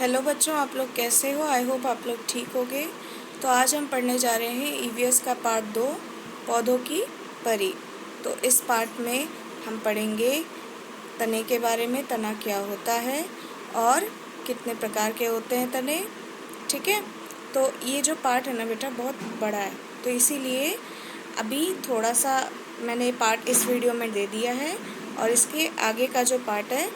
Hello बच्चों, आप लोग कैसे हो? आई होप आप लोग ठीक होगे। तो आज हम पढ़ने जा रहे हैं ईवीएस का पार्ट 2, पौधों की परी। तो इस पार्ट में हम पढ़ेंगे तने के बारे में, तना क्या होता है और कितने प्रकार के होते हैं तने। ठीक है, तो ये जो पार्ट है ना बेटा बहुत बड़ा है, तो इसीलिए अभी थोड़ा सा मैंने पार्ट इस वीडियो में दे दिया है और इसके आगे का जो पार्ट है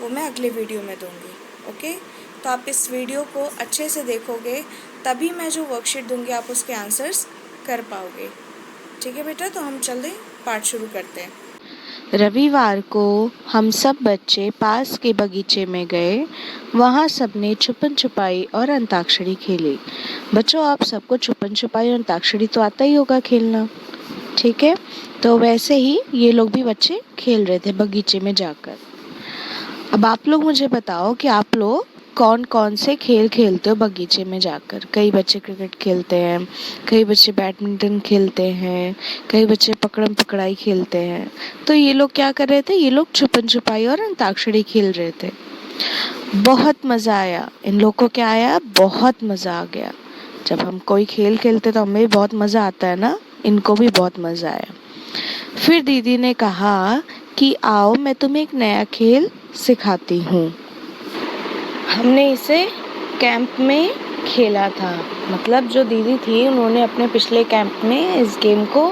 वो मैं अगले वीडियो में दूँगी। ओके, तो आप इस वीडियो को अच्छे से देखोगे तभी मैं जो वर्कशीट दूँगी आप उसके आंसर्स कर पाओगे। ठीक है बेटा, तो हम चलें पार्ट शुरू करते हैं। रविवार को हम सब बच्चे पास के बगीचे में गए। वहाँ सबने छुपन छुपाई और अंताक्षरी खेली। बच्चों, आप सबको छुपन छुपाई और अंताक्षरी तो आता ही होगा खेलना, ठीक है? तो वैसे ही ये लोग भी बच्चे खेल रहे थे बगीचे में जाकर। अब आप लोग मुझे बताओ कि आप लोग कौन कौन से खेल खेलते हो बगीचे में जाकर। कई बच्चे क्रिकेट खेलते हैं, कई बच्चे बैडमिंटन खेलते हैं, कई बच्चे पकड़म पकड़ाई खेलते हैं। तो ये लोग क्या कर रहे थे? ये लोग छुपन छुपाई और अंताक्षरी खेल रहे थे। बहुत मज़ा आया। इन लोग को क्या आया? बहुत मज़ा आ गया। जब हम कोई खेल खेलते तो हमें भी बहुत मज़ा आता है ना, इनको भी बहुत मज़ा आया। फिर दीदी ने कहा कि आओ मैं तुम्हें एक नया खेल सिखाती हूँ। हमने इसे कैंप में खेला था। मतलब जो दीदी थी उन्होंने अपने पिछले कैंप में इस गेम को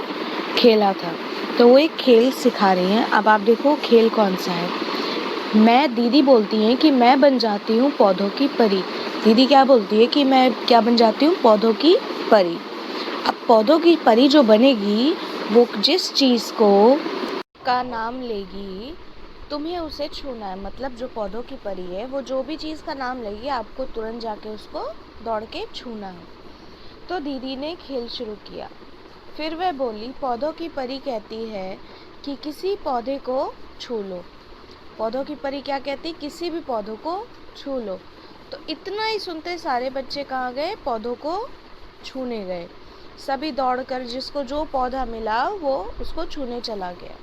खेला था, तो वो एक खेल सिखा रही हैं। अब आप देखो खेल कौन सा है। दीदी बोलती हैं कि मैं बन जाती हूँ पौधों की परी। दीदी क्या बोलती है कि मैं क्या बन जाती हूँ? पौधों की परी। अब पौधों की परी जो बनेगी वो जिस चीज़ को का नाम लेगी तुम्हें उसे छूना है। मतलब जो पौधों की परी है वो जो भी चीज़ का नाम लेगी आपको तुरंत जाके उसको दौड़ के छूना है। तो दीदी ने खेल शुरू किया। फिर वह बोली, पौधों की परी कहती है कि किसी पौधे को छू लो। पौधों की परी क्या कहती? किसी भी पौधों को छू लो। तो इतना ही सुनते सारे बच्चे कहाँ गए? पौधों को छूने गए। सभी दौड़कर जिसको जो पौधा मिला वो उसको छूने चला गया।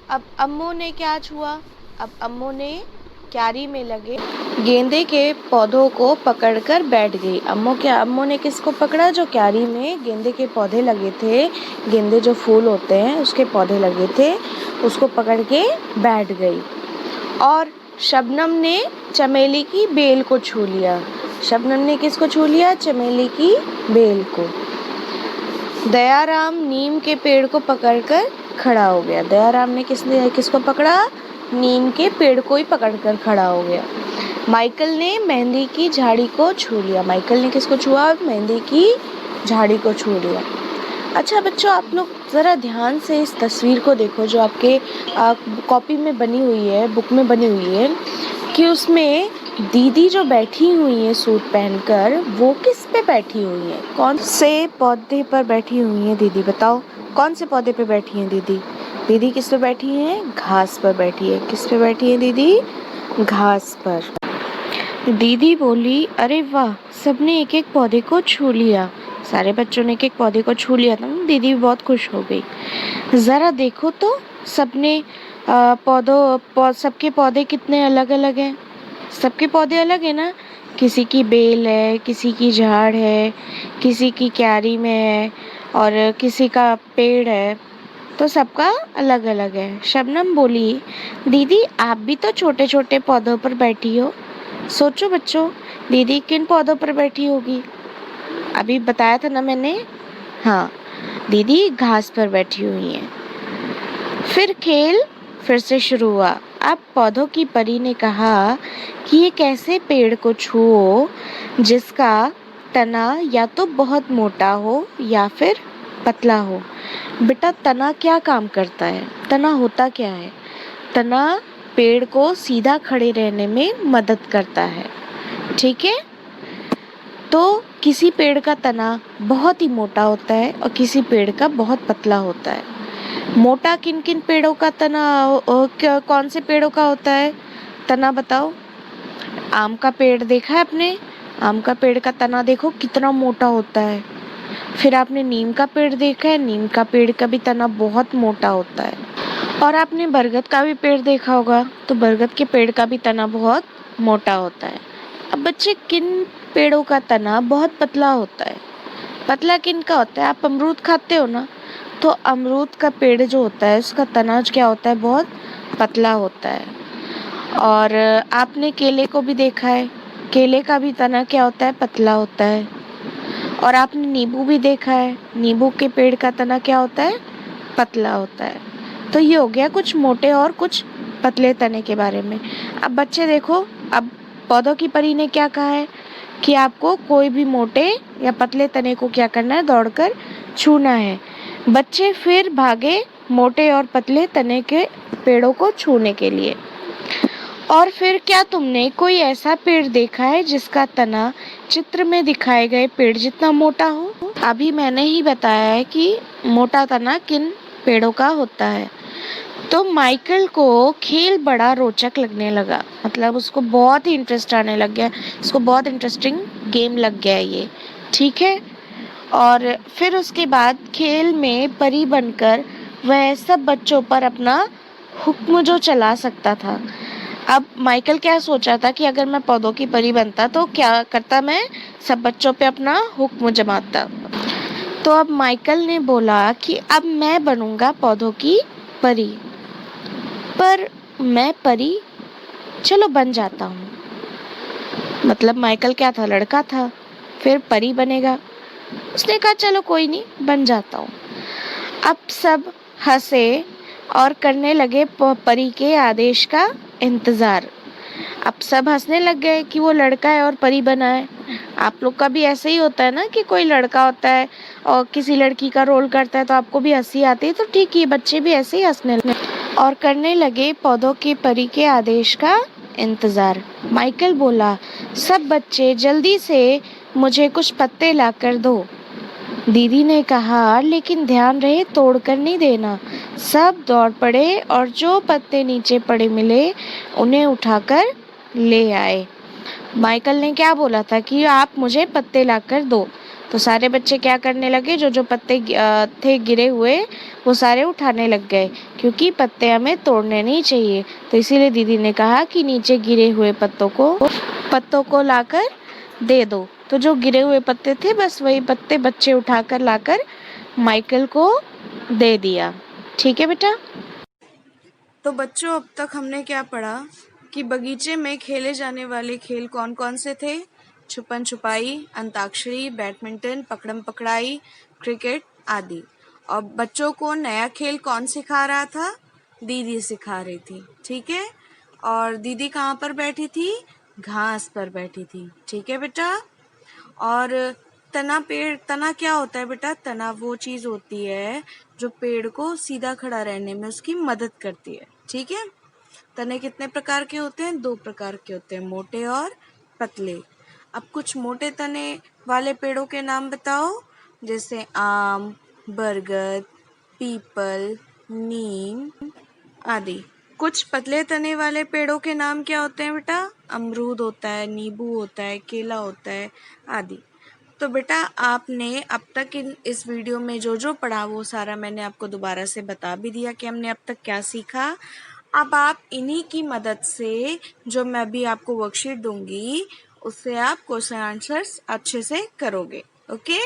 अब अम्मू ने क्या छुआ? अब अम्मू ने क्यारी में लगे गेंदे के पौधों को पकड़कर बैठ गई। अम्मू ने किसको पकड़ा? जो क्यारी में गेंदे के पौधे लगे थे, गेंदे जो फूल होते हैं उसके पौधे लगे थे, उसको पकड़ के बैठ गई। और शबनम ने चमेली की बेल को छू लिया। शबनम ने किसको छू लिया? चमेली की बेल को। दयाराम नीम के पेड़ को पकड़कर खड़ा हो गया। दयाराम ने किसको पकड़ा? नीम के पेड़ को ही पकड़कर खड़ा हो गया। माइकल ने मेहंदी की झाड़ी को छू लिया। माइकल ने किसको छुआ? मेहंदी की झाड़ी को छू लिया। अच्छा बच्चों, आप लोग ज़रा ध्यान से इस तस्वीर को देखो जो आपके कॉपी में बनी हुई है, बुक में बनी हुई है, कि उसमें दीदी जो बैठी हुई है सूट पहनकर, वो किस पे बैठी हुई है? कौन से पौधे पर बैठी हुई है दीदी? बताओ कौन से पौधे पे बैठी है दीदी? दीदी किस पे बैठी है? घास पर बैठी है। किस पे बैठी है दीदी? घास पर। दीदी बोली, अरे वाह, सबने एक एक पौधे को छू लिया। सारे बच्चों ने एक एक पौधे को छू लिया था। दीदी भी बहुत खुश हो गई। ज़रा देखो तो सबने सबके पौधे कितने अलग अलग हैं। सबके पौधे अलग है ना? किसी की बेल है, किसी की झाड़ है, किसी की क्यारी में है और किसी का पेड़ है। तो सबका अलग अलग है। शबनम बोली, दीदी आप भी तो छोटे छोटे पौधों पर बैठी हो। सोचो बच्चों, दीदी किन पौधों पर बैठी होगी? अभी बताया था ना मैंने। हाँ, दीदी घास पर बैठी हुई है। फिर खेल फिर से शुरू हुआ। अब पौधों की परी ने कहा कि एक ऐसे पेड़ को छुओ जिसका तना या तो बहुत मोटा हो या फिर पतला हो। बेटा, तना क्या काम करता है? तना होता क्या है? तना पेड़ को सीधा खड़े रहने में मदद करता है, ठीक है? तो किसी पेड़ का तना बहुत ही मोटा होता है और किसी पेड़ का बहुत पतला होता है। मोटा किन किन पेड़ों का तना कौन से पेड़ों का होता है? तना बताओ। आम का पेड़ देखा है आपने? आम का पेड़ का तना देखो कितना मोटा होता है। फिर आपने नीम का पेड़ देखा है? नीम का पेड़ का भी तना बहुत मोटा होता है। और आपने बरगद का भी पेड़ देखा होगा, तो बरगद के पेड़ का भी तना बहुत मोटा होता है। अब बच्चे, किन पेड़ों का तना बहुत पतला होता है? पतला किन का होता है? आप अमरूद खाते हो ना, तो अमरूद का पेड़ जो होता है उसका तना क्या होता है? बहुत पतला होता है। और आपने केले को भी देखा है, केले का भी तना क्या होता है? पतला होता है। और आपने नींबू भी देखा है, नींबू के पेड़ का तना क्या होता है? पतला होता है। तो ये हो गया कुछ मोटे और कुछ पतले तने के बारे में। अब बच्चे देखो, अब पौधों की परी ने क्या कहा है कि आपको कोई भी मोटे या पतले तने को क्या करना है? दौड़कर छूना है। बच्चे फिर भागे मोटे और पतले तने के पेड़ों को छूने के लिए। और फिर क्या तुमने कोई ऐसा पेड़ देखा है जिसका तना चित्र में दिखाए गए पेड़ जितना मोटा हो? अभी मैंने ही बताया है कि मोटा तना किन पेड़ों का होता है। तो माइकल को खेल बड़ा रोचक लगने लगा, मतलब उसको बहुत ही इंटरेस्ट आने लग गया, इसको बहुत इंटरेस्टिंग गेम लग गया ये, ठीक है। और फिर उसके बाद खेल में परी बनकर वह सब बच्चों पर अपना हुक्म जो चला सकता था। अब माइकल क्या सोचा था कि अगर मैं पौधों की परी बनता तो क्या करता? मैं सब बच्चों पे अपना हुक्म जमाता। तो अब माइकल ने बोला कि अब मैं बनूंगा पौधों की परी। पर मैं परी, चलो बन जाता हूँ। मतलब माइकल क्या था? लड़का था, फिर परी बनेगा। उसने कहा चलो कोई नहीं, बन जाता हूँ। अब सब हंसे और करने लगे परी के आदेश का इंतजार। अब सब हंसने लग गए कि वो लड़का है और परी बना है। आप लोग का भी ऐसे ही होता है ना कि कोई लड़का होता है और किसी लड़की का रोल करता है तो आपको भी हंसी आती है। तो ठीक है, बच्चे भी ऐसे ही हंसने लगे और करने लगे पौधों की परी के आदेश का इंतजार। माइकल बोला, सब बच्चे जल्दी से मुझे कुछ पत्ते लाकर दो। दीदी ने कहा, लेकिन ध्यान रहे तोड़कर नहीं देना। सब दौड़ पड़े और जो पत्ते नीचे पड़े मिले उन्हें उठाकर ले आए। माइकल ने क्या बोला था कि आप मुझे पत्ते लाकर दो, तो सारे बच्चे क्या करने लगे? जो जो पत्ते थे गिरे हुए वो सारे उठाने लग गए, क्योंकि पत्ते हमें तोड़ने नहीं चाहिए। तो इसीलिए दीदी ने कहा कि नीचे गिरे हुए पत्तों को लाकर दे दो। तो जो गिरे हुए पत्ते थे बस वही पत्ते बच्चे उठाकर लाकर माइकल को दे दिया। ठीक है बेटा। तो बच्चों, अब तक हमने क्या पढ़ा कि बगीचे में खेले जाने वाले खेल कौन कौन से थे? छुपन छुपाई, अंताक्षरी, बैडमिंटन, पकड़म पकड़ाई, क्रिकेट आदि। और बच्चों को नया खेल कौन सिखा रहा था? दीदी सिखा रही थी, ठीक है। और दीदी कहाँ पर बैठी थी? घास पर बैठी थी, ठीक है बेटा। और तना क्या होता है बेटा? तना वो चीज होती है जो पेड़ को सीधा खड़ा रहने में उसकी मदद करती है, ठीक है। तने कितने प्रकार के होते हैं? 2 प्रकार के होते हैं, मोटे और पतले। अब कुछ मोटे तने वाले पेड़ों के नाम बताओ, जैसे आम, बरगद, पीपल, नीम आदि। कुछ पतले तने वाले पेड़ों के नाम क्या होते हैं बेटा? अमरूद होता है, नींबू होता है, केला होता है आदि। तो बेटा, आपने अब तक इस वीडियो में जो जो पढ़ा वो सारा मैंने आपको दोबारा से बता भी दिया कि हमने अब तक क्या सीखा। अब आप इन्हीं की मदद से, जो मैं अभी आपको वर्कशीट दूंगी, उससे आप क्वेश्चन आंसर्स अच्छे से करोगे। ओके।